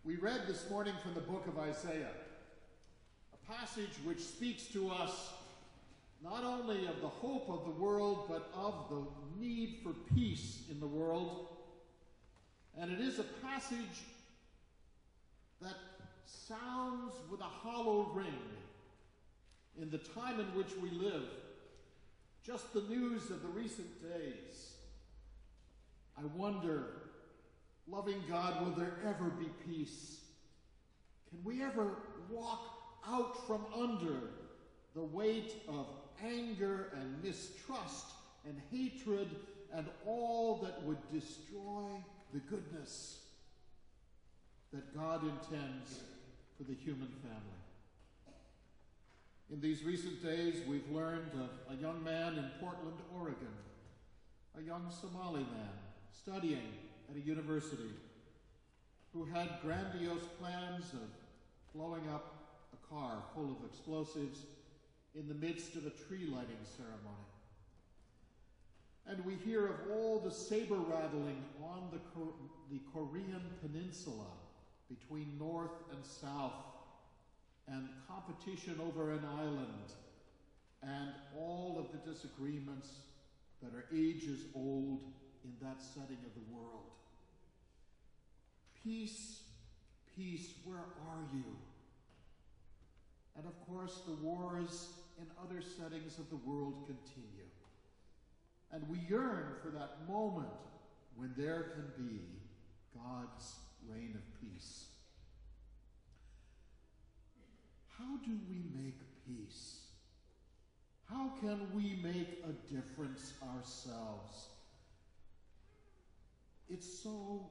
We read this morning from the book of Isaiah, a passage which speaks to us not only of the hope of the world, but of the need for peace in the world. And it is a passage that sounds with a hollow ring in the time in which we live. Just the news of the recent days. I wonder, loving God, will there ever be peace? Can we ever walk out from under the weight of anger and mistrust and hatred and all that would destroy the goodness that God intends for the human family? In these recent days, we've learned of a young man in Portland, Oregon, a young Somali man studying at a university who had grandiose plans of blowing up a car full of explosives in the midst of a tree lighting ceremony. And we hear of all the saber rattling on the Korean peninsula between north and south, and competition over an island, and all of the disagreements that are ages old in that setting of the world. Peace, peace, where are you? And of course, the wars in other settings of the world continue. And we yearn for that moment when there can be God's reign of peace. How do we make peace? How can we make a difference ourselves? It's so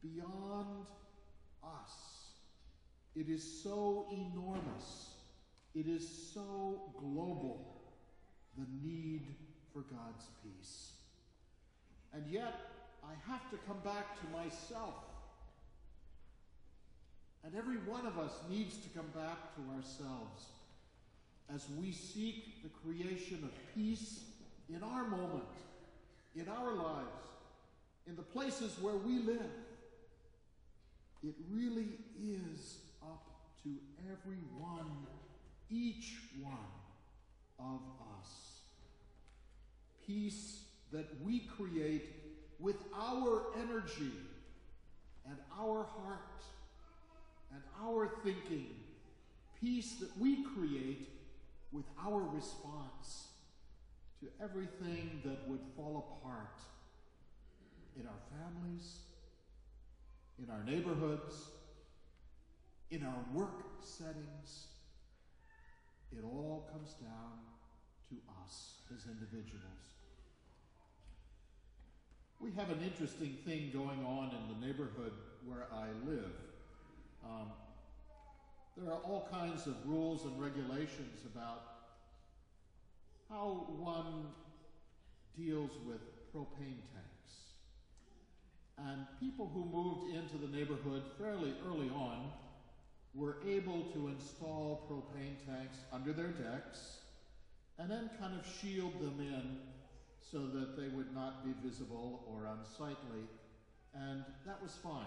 beyond us. It is so enormous. It is so global, the need for God's peace. And yet, I have to come back to myself. And every one of us needs to come back to ourselves as we seek the creation of peace in our moment, in our lives, in the places where we live. It really is up to every one, each one of us. Peace that we create with our energy and our heart and our thinking. Peace that we create with our response to everything that would fall apart in our families, in our neighborhoods, in our work settings. It all comes down to us as individuals. We have an interesting thing going on in the neighborhood where I live. There are all kinds of rules and regulations about how one deals with propane tanks. And people who moved into the neighborhood fairly early on were able to install propane tanks under their decks and then kind of shield them in so that they would not be visible or unsightly, and that was fine.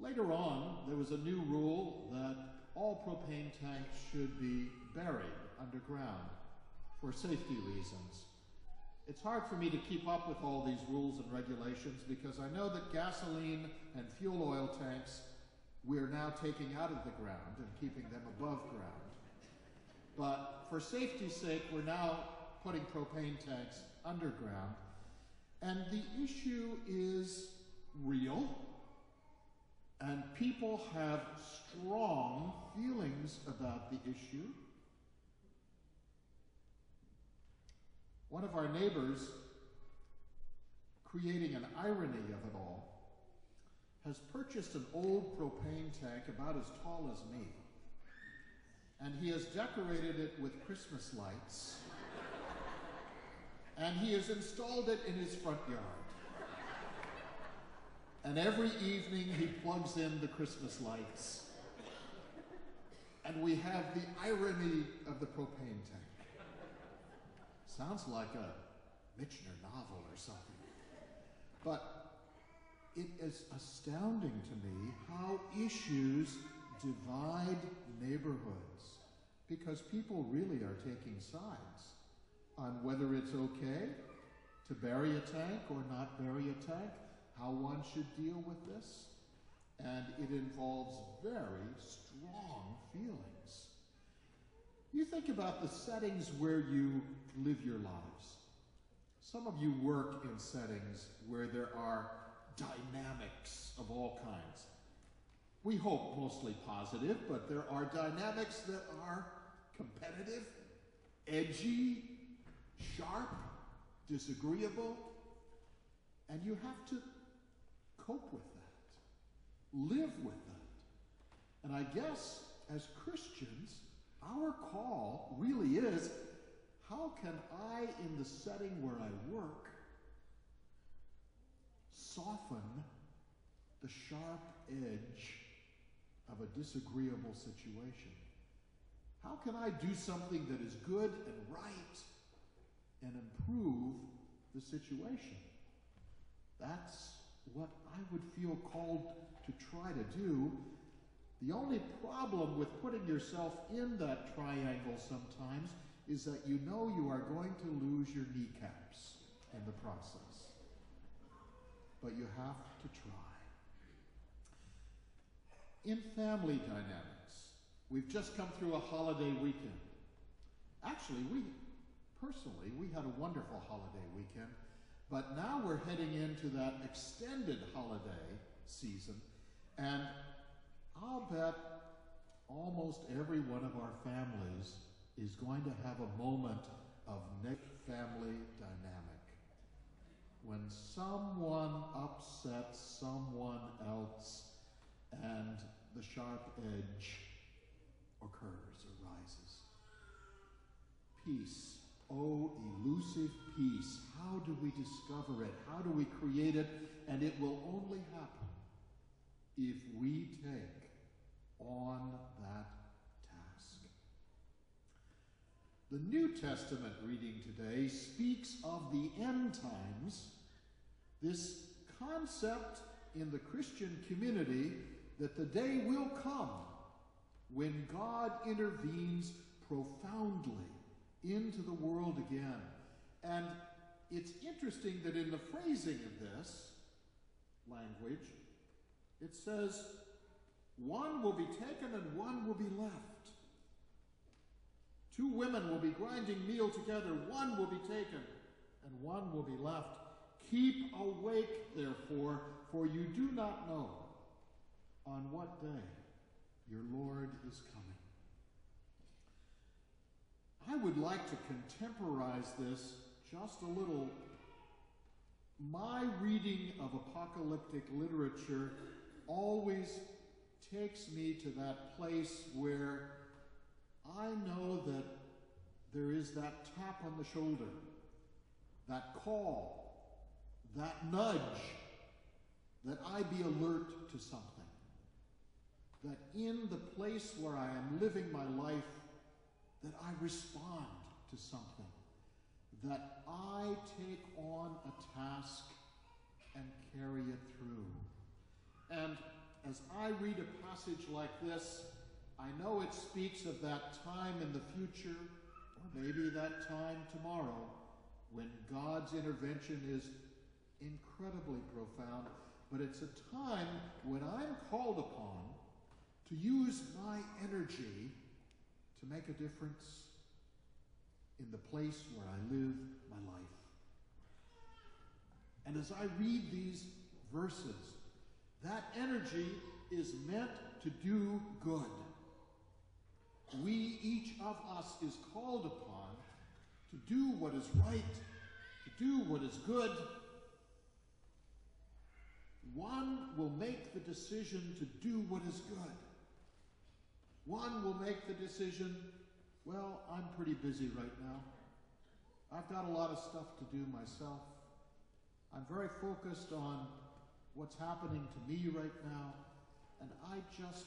Later on, there was a new rule that all propane tanks should be buried underground for safety reasons. It's hard for me to keep up with all these rules and regulations because I know that gasoline and fuel oil tanks we're now taking out of the ground and keeping them above ground. But for safety's sake, we're now putting propane tanks underground. And the issue is real, and people have strong feelings about the issue. One of our neighbors, creating an irony of it all, has purchased an old propane tank about as tall as me, and he has decorated it with Christmas lights, and he has installed it in his front yard. And every evening he plugs in the Christmas lights, and we have the irony of the propane tank. Sounds like a Michener novel or something. But it is astounding to me how issues divide neighborhoods, because people really are taking sides on whether it's okay to bury a tank or not bury a tank, how one should deal with this, and it involves very strong feelings. You think about the settings where you live your lives. Some of you work in settings where there are dynamics of all kinds. We hope mostly positive, but there are dynamics that are competitive, edgy, sharp, disagreeable, and you have to cope with that, live with that. And I guess as Christians, our call really is, how can I, in the setting where I work, soften the sharp edge of a disagreeable situation? How can I do something that is good and right and improve the situation? That's what I would feel called to try to do. The only problem with putting yourself in that triangle sometimes is that you know you are going to lose your kneecaps in the process. But you have to try. In family dynamics, we've just come through a holiday weekend. Actually, we had a wonderful holiday weekend, but now we're heading into that extended holiday season, and I'll bet almost every one of our families is going to have a moment of family dynamic when someone upsets someone else and the sharp edge occurs, arises. Peace. Oh, elusive peace. How do we discover it? How do we create it? And it will only happen if we take on that task. The New Testament reading today speaks of the end times, this concept in the Christian community that the day will come when God intervenes profoundly into the world again. And it's interesting that in the phrasing of this language, it says, one will be taken and one will be left. Two women will be grinding meal together, one will be taken and one will be left. Keep awake, therefore, for you do not know on what day your Lord is coming. I would like to contemporize this just a little. My reading of apocalyptic literature always takes me to that place where I know that there is that tap on the shoulder, that call, that nudge, that I be alert to something. That in the place where I am living my life, that I respond to something, that I take on a task and carry it through. And as I read a passage like this, I know it speaks of that time in the future, or maybe that time tomorrow, when God's intervention is incredibly profound, but it's a time when I'm called upon to use my energy to make a difference in the place where I live my life. And as I read these verses, that energy is meant to do good. Each of us is called upon to do what is right, to do what is good. One will make the decision to do what is good. One will make the decision, well, I'm pretty busy right now. I've got a lot of stuff to do myself. I'm very focused on what's happening to me right now, and I just